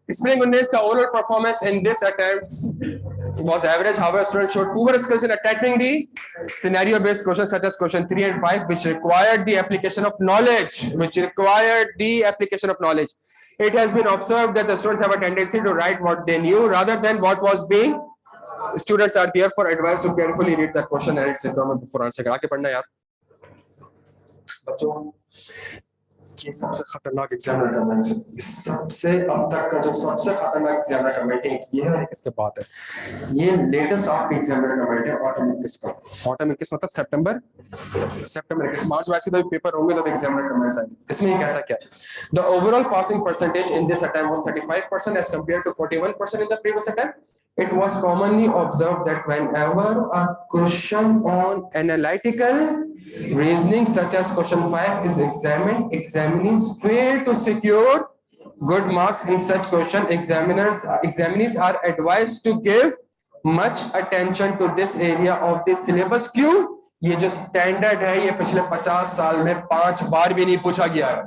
Spring 19, the overall performance in this attempt was average. However, students showed poor skills in attempting the scenario-based questions such as question 3 and 5, which required the application of knowledge. It has been observed that the students have a tendency to write what they knew rather than what was being. Students are therefore advised to carefully read the question and its environment before answering. आगे बढ़ना यार बच्चों, ये सबसे खतरनाक exam recommend है, सबसे अब तक का जो सबसे खतरनाक एग्जाम रिकमेंड ये है, किसके बात है, ये लेटेस्ट आपके एग्जाम रिकमेंड है ऑटम 21 का। ऑटम 21 मतलब सितंबर 21, मार्च 22 के पेपर होंगे तब एग्जाम रिकमेंड आएंगे। इसमें ये कहता क्या है, the overall passing percentage in this attempt was 35% as compared to 41% in the previous attempt. It was commonly observed that whenever a question on analytical reasoning such as question 5 is examined, examinees fail to secure good marks in such question. Examinees are advised to give much attention to this area of the syllabus. क्यों? ये जो standard है ये पिछले 50 साल में 5 बार भी नहीं पूछा गया है।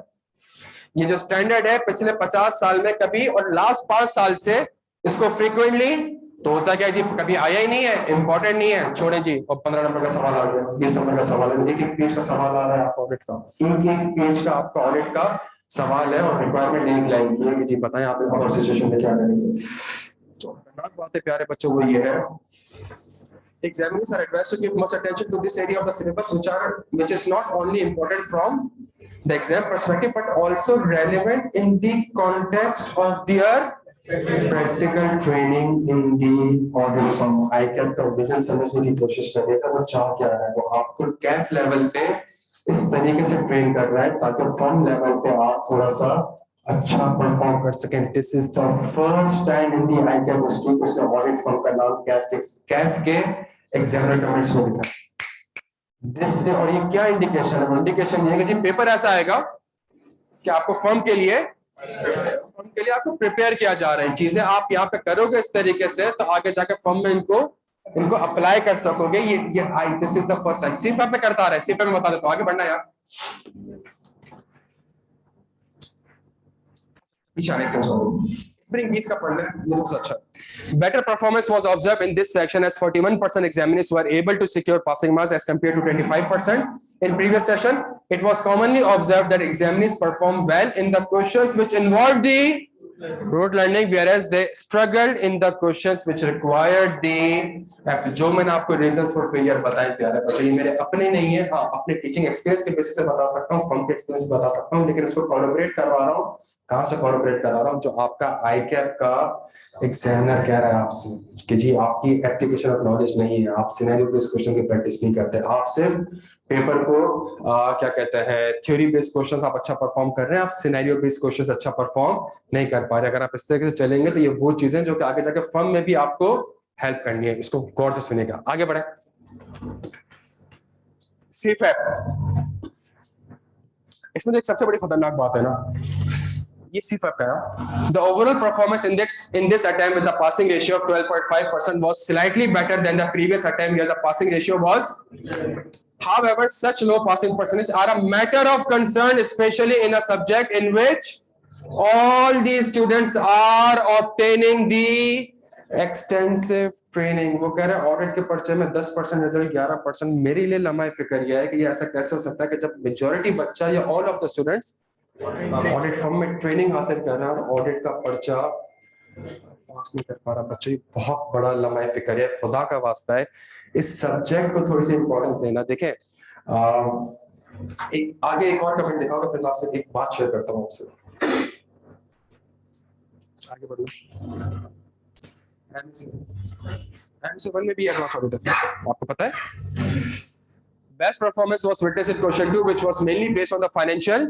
ये जो स्टैंडर्ड है पिछले 50 साल में कभी, और लास्ट 5 साल से इसको फ्रीक्वेंटली तो होता क्या जी, कभी आया ही नहीं है, इंपॉर्टेंट नहीं है, छोड़े जी। और 15 नंबर का सवाल आ गया, 20 नंबर का सवाल है, एक पेज का सवाल आ रहा है आपका ऑडिट का, एक पेज का आपका ऑडिट का सवाल है और रिक्वायरमेंट नहीं निकलाएंगे कि जी बताएं आप और सिचुएशन में क्या करेंगे। तो खतरनाक बात है प्यारे बच्चों, वो ये है examiners are advised to give much attention to this area of the syllabus which is not only important from the exam perspective but also relevant in the context of their practical training in the audit firm। ICAP का vision समझने की कोशिश करेगा, वो चाह क्या रहा है, वो आपको कैफ लेवल पे इस तरीके से ट्रेन कर रहा है ताकि फर्म लेवल पे आप थोड़ा सा अच्छा परफॉर्म कर सकें। This is the first time in the ICAP history उसने ऑडिट फर्म का नाम कैफ के एग्जाम रिकमेंड्स में लिखा। दिस और ये क्या इंडिकेशन है? इंडिकेशन ये है कि जी पेपर ऐसा आएगा कि आपको फर्म के लिए आपको प्रिपेयर किया जा रहा है, चीजें आप यहाँ पे करोगे इस तरीके से तो आगे जाके फर्म में इनको अप्लाई कर सकोगे। ये this is the first time सीफएफ में करता रहा है। सीफएफ में बता देता हूँ, आगे बढ़ना यार। स्प्रिंग बीस का पढ़ना है, ये सबसे अच्छा। Better performance was observe in this section as 41% examiners were able to secure passing marks as compare to 25% in previous session. It was commonly observe that examiners perform well in the questions which involve the rote learning, whereas they struggled in the questions which required the जो मैंने आपको reasons for failure बताए प्यारे बच्चों, ये मेरे अपने नहीं है, हाँ अपने टीचिंग एक्सपीरियंस के बेसिस से बता सकता हूँ, फर्म के एक्सपीरियंस बता सकता हूँ, लेकिन उसको कोलैबोरेट करवा रहा हूँ। कहाँ से कोलैबोरेट करा रहा हूँ? जो आपका ICAP का एग्जामिनर कह रहा है आपसे कि जी आपकी एप्लीकेशन ऑफ नॉलेज नहीं है, आप सिनेरियो बेस्ड क्वेश्चन की प्रैक्टिस नहीं करते, आप सिर्फ पेपर को क्या कहते हैं थ्योरी बेस्ड क्वेश्चंस आप अच्छा परफॉर्म कर रहे हैं, आप सिनेरियो बेस्ड क्वेश्चंस अच्छा परफॉर्म नहीं कर पा रहे। अगर आप इस तरीके से चलेंगे तो ये वो चीजें जो कि आगे जाके फर्म में भी आपको हेल्प करनी है। इसको गौर से सुनिएगा, आगे बढ़े। सीफैप, इसमें तो एक सबसे बड़ी खतरनाक बात है ना, ये सीफैप का है। The overall performance index in this attempt with the passing ratio of 12.5% was slightly better than the previous attempt where the passing ratio was. However, such low passing percentage are a matter of concern, especially in a subject in which all these students are obtaining the extensive training. वो कह रहे हैं audit के पर्चे में 10% result 11%। मेरे लिए लम्हा फिक्र यह है कि ये ऐसा कैसे हो सकता है कि जब मेजॉरिटी बच्चा या all of the students audit form में ट्रेनिंग हासिल कर रहे हैं और ऑडिट का पर्चा पास नहीं कर पा रहा बच्चा। ये बहुत बड़ा लम्हा फिक्र है, खुदा का वास्ता है इस सब्जेक्ट को थोड़ी सी इंपॉर्टेंस देना। देखें एक आगे एक और कमेंट दिखाओगे, फिर आपसे एक बात शेयर करता हूँ आपसे, आगे बढ़ो। MC1 में भी एडवांस ऑडिट है, आपको पता है। Best performance was witnessed in question 2, which was mainly based on the financial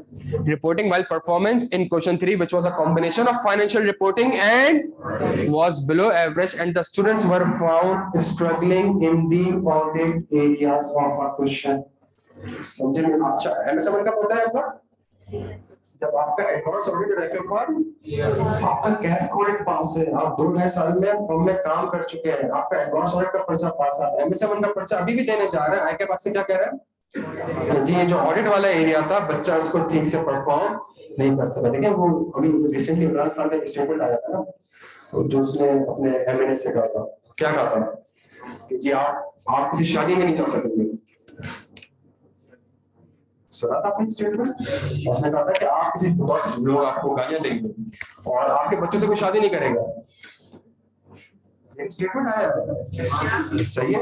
reporting, while performance in question 3, which was a combination of financial reporting and was below average, and the students were found struggling in the audit areas of a question. समझे में? अच्छा MS1 का पता है आपका? जब आपका advance audit और FFR आपका कैफ ऑडिट पास है, आप 2-2.5 साल में फर्म में काम कर चुके हैं, आपका एडवांस ऑडिट का पर्चा पास है, MS1 का पर्चा अभी भी देने जा रहे हैं, ICAP आपसे क्या कह रहा है कि जी ये जो ऑडिट वाला एरिया था बच्चा इसको ठीक से परफॉर्म नहीं कर सका। देखिए वो अभी रिसेंटली इमरान खान का स्टेटमेंट आया था ना, जो उसने अपने MNA से कहा था, क्या कहा था कि जी आप किसी शादी में नहीं जा सकेंगे। सुना था आपने स्टेटमेंट? उसने कहा था कि आप किसी बॉस लोग आपको गालियां देंगे और आपके बच्चों से कोई शादी नहीं करेगा। ये स्टेटमेंट आया, सही है?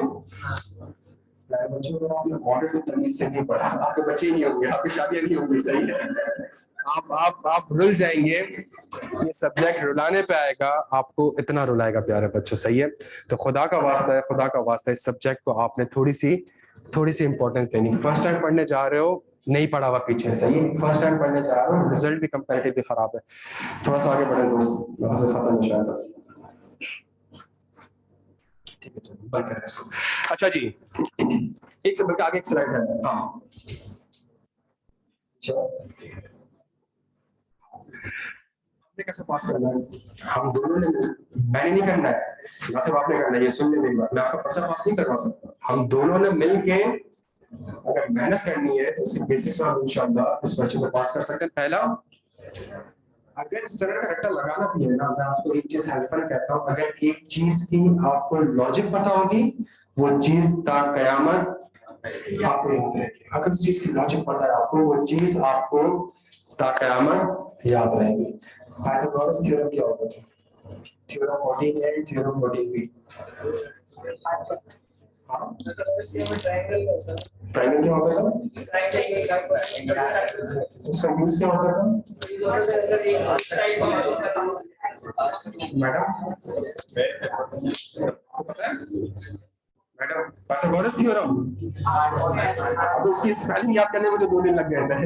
बच्चों को आपने ऑडिट को तमीज से नहीं पढ़ा, आपके बच्चे ही नहीं होंगे, आपकी शादियां नहीं होंगी, सही है? आप रुल जाएंगे, ये सब्जेक्ट रुलाने पे आएगा, आपको इतना रुलाएगा प्यारे बच्चों, सही है? तो खुदा का वास्ता है, खुदा का वास्ता है, इस सब्जेक्ट को आपने थोड़ी सी इंपॉर्टेंस देनी। फर्स्ट टाइम पढ़ने जा रहे हो, नहीं पढ़ा हुआ पीछे, सही? फर्स्ट टाइम पढ़ने जा रहे हो, रिजल्ट भी कंपैरेटिवली खराब है। थोड़ा सा आगे बढ़े दोस्त, वहां से खत्म हो जाता है। ठीक है चलो बंद करें इसको। अच्छा जी, एक से बल्कि आगे एक स्लाइड है। हाँ चलो, हमने कैसे पास करना है? हम दोनों ने, मैंने नहीं करना है, ना सिर्फ आपने करना है, ये सुन ले मेरी बात, मैं आपका पर्चा पास नहीं करवा सकता। हम दोनों ने मिलके अगर मेहनत करनी है तो उसके बेसिस पर हम इंशाल्लाह इस पर्चे को पास कर सकते हैं। पहला, अगर इस तरह का रट्टा लगाना भी है ना, मैं आपको एक चीज हेल्पफुल कहता हूँ, अगर एक चीज की आपको लॉजिक पता होगी वो चीज ता कयामत आपको याद रहेगी। अगर उस चीज की लॉजिक पता है आपको, वो चीज आपको ता कयामत याद रहेगी। पाइथागोरस थ्योरम क्या होता है? Theorem 14a, theorem 14b। Triangle क्या होता था? उसका यूज क्या होता था? मैडम आपको पता है? मैडम पाइथागोरस थ्योरम, अब उसकी स्पेलिंग याद करने में तो 2 दिन लग गए थे।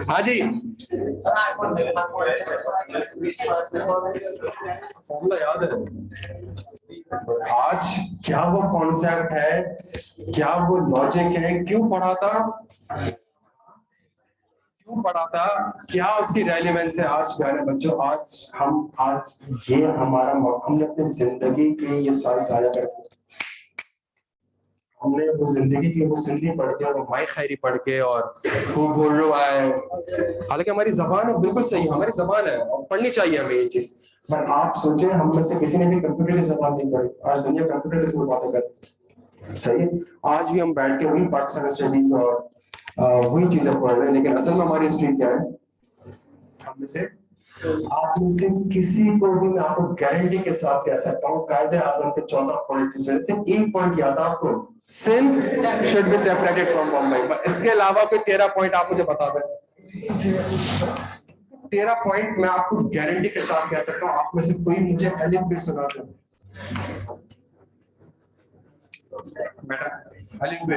हाँ जी, फॉर्मूला याद है। आज क्या वो कॉन्सेप्ट है, क्या वो लॉजिक है, क्यों पढ़ा था, क्या उसकी रेलेवेंस है आज प्यारे बच्चों? आज ये हमारा मौका, हमने अपनी जिंदगी के ये साल जाया करके हमने वो जिंदगी की वो सिंधी पढ़ के और वो माई खैरी पढ़ के और वो बोल रहा है, हालांकि हमारी जबान है, बिल्कुल सही हमारी जबान है और पढ़नी चाहिए हमें ये चीज। पर आप सोचे हम में से किसी ने भी कंप्यूटर की जबान नहीं पढ़ी, आज दुनिया कंप्यूटर के थ्रू बातें कर, सही है। आज भी हम बैठ के वही पाकिस्तान स्टडीज और वही चीजें पढ़ रहे हैं, लेकिन असल में हमारी हिस्ट्री क्या है? हम में से आप में से किसी को भी मैं आपको गारंटी के साथ कह सकता हूँ, कायदे आजम के 14 पॉइंट से एक पॉइंट याद है आपको, Sindh should be separated from Bombay. इसके अलावा कोई 13 पॉइंट आप मुझे बता दें। 13 पॉइंट मैं आपको गारंटी के साथ कह सकता हूँ, आप में से कोई मुझे अलिफ भी सुना दे बेटा, अलिफ बे।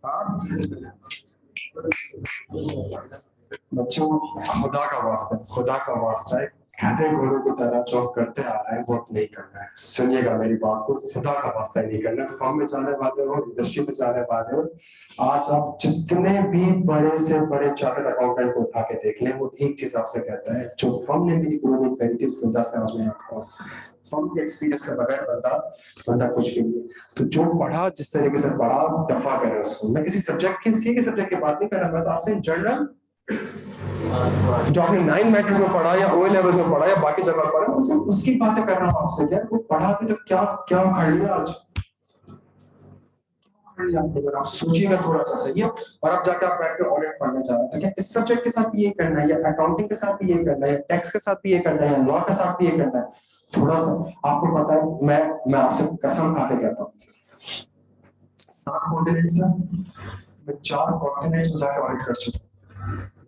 हाँ बच्चों, खुदा का वास्ता है, गधे घोड़ों की तरह जो करते आ रहा है वो नहीं करना है। सुनिएगा मेरी बात को, खुदा का वास्ता नहीं करना है। फर्म में जाने वाले हो, इंडस्ट्री में जाने वाले हो, आज आप जितने भी बड़े से बड़े चार्टर्ड अकाउंटेंट को उठा के देख लें, वो एक चीज आपसे कहता है, जो फर्म ने मेरी ग्रोमिंग करी थी उसकी वजह से आज मैं यहाँ खड़ा हूँ। फर्म के एक्सपीरियंस के बगैर बंदा कुछ भी नहीं। तो जो पढ़ा, जिस तरीके से पढ़ा, दफा करें उसको। मैं किसी सब्जेक्ट की बात नहीं कर रहा, मैं तो आपसे जनरल जो आपने 9 मैट्रिक में पढ़ा या ओ लेवल्स में पढ़ा या बाकी जगह पढ़ा, उसकी बातें कर रहा हूँ आपसे। क्या वो पढ़ा भी तो क्या क्या उखाड़ लिया आज? अगर आप सोचिएगा थोड़ा सा, सही है। और अब जाकर आप बैठ कर ऑडिट पढ़ने जा रहे हैं, तो क्या इस सब्जेक्ट के साथ भी ये करना है, या अकाउंटिंग के साथ भी ये करना है, या टैक्स के साथ भी ये करना है, या लॉ के साथ भी ये करना है? थोड़ा सा आपको पता है, मैं आपसे कसम खा के कहता हूँ, 7 कॉन्टिनेंट्स है, मैं 4 कॉन्टिनेंट्स में जाकर ऑडिट कर चुका हूँ।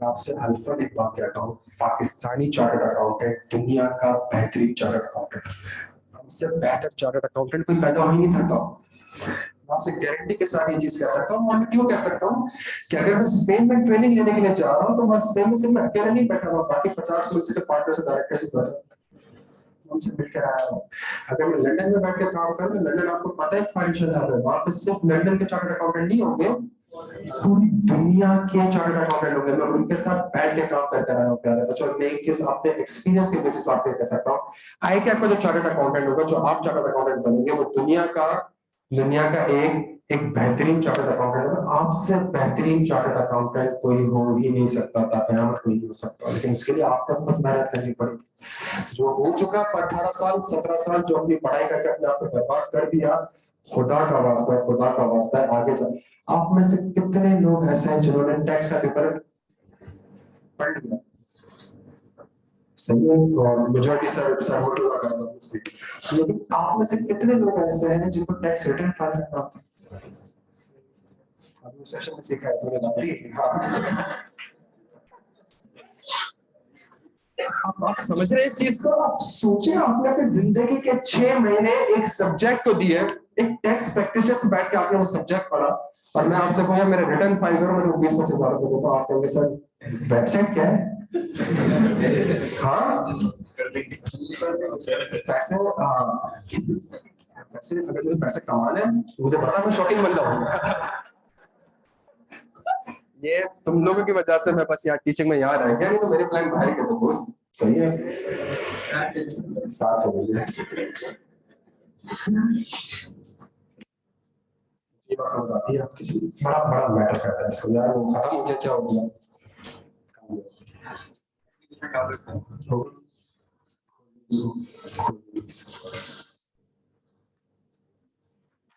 मैं आपसे हल्फन एक बात कहता हूँ, पाकिस्तानी चार्टर्ड अकाउंटेंट दुनिया का बेहतरीन चार्टर्ड अकाउंटेंट, हमसे बेहतर चार्टर्ड अकाउंटेंट कोई पैदा हो ही नहीं सकता। मैं आपसे गारंटी के साथ ये चीज कह सकता हूँ। और मैं क्यों कह सकता हूँ कि अगर मैं स्पेन में ट्रेनिंग लेने के लिए जा रहा हूँ, तो मैं स्पेन में सिर्फ मैं अकेला नहीं बैठा हुआ, बाकी 50 मुझसे के पार्टनर से डायरेक्टर से बैठा, उनसे मिलकर आया हूँ। अगर मैं लंदन में बैठ के काम करूँ, तो लंदन आपको पता है फाइनेंशियल हब है, वहां पे सिर्फ लंदन के चार्टर्ड अकाउंटेंट नहीं होंगे, पूरी दुनिया के चार्टर्ड अकाउंटेंट होंगे। मैं उनके साथ बैठ के काम करते रहा हूँ प्यारे बच्चों। मैं एक चीज अपने एक्सपीरियंस के बेसिस पर आपको कह सकता हूँ, आई कैप का जो चार्टर्ड अकाउंटेंट होगा, जो आप चार्टर्ड अकाउंटेंट बनेंगे, वो दुनिया का एक बेहतरीन चार्टर्ड अकाउंटेंट होगा। आपसे बेहतरीन चार्टर्ड अकाउंटेंट कोई हो ही नहीं सकता था, कयामत कोई नहीं हो सकता, लेकिन इसके लिए आपको खुद मेहनत करनी पड़ेगी। जो हो चुका 18 साल 17 साल जो अपनी पढ़ाई करके अपने आप को बर्बाद कर दिया, खुदा का वास्ता है, खुदा का वास्ता है, आगे जा। आप में से कितने लोग ऐसे हैं जिन्होंने टैक्स का पेपर पढ़ लिया, सही है, और मेजॉरिटी सर वोट हुआ करता है, लेकिन आप में से कितने लोग ऐसे हैं जिनको टैक्स रिटर्न फाइल करना आता है? अभी सेशन में सीखा है तूने लगती। हाँ, आप समझ रहे हैं इस चीज को? आप सोचे, आपने अपनी जिंदगी के 6 महीने एक सब्जेक्ट को दिए, एक टैक्स प्रैक्टिशनर से बैठ के आपने वो सब्जेक्ट पढ़ा, और मैं आपसे कहूँ मेरे रिटर्न फाइल करो, मैं तो 20-25 हजार रुपए देता हूँ। आप कहोगे सर वेबसाइट क्या है? हाँ पैसे, पैसे अगर तुझे पैसे कमाने हैं, मुझे पता है मैं शॉकिंग बंदा हूँ। ये तुम लोगों की वजह से मैं बस यहाँ टीचिंग में यहाँ रह गया, नहीं तो मेरे प्लान बाहर के थे दोस्त। सही है, साथ चलिए। ये बात समझ आती है आपकी? बड़ा बड़ा मैटर करता है इसको यार। वो खत्म हो गया, क्या हो गया? हो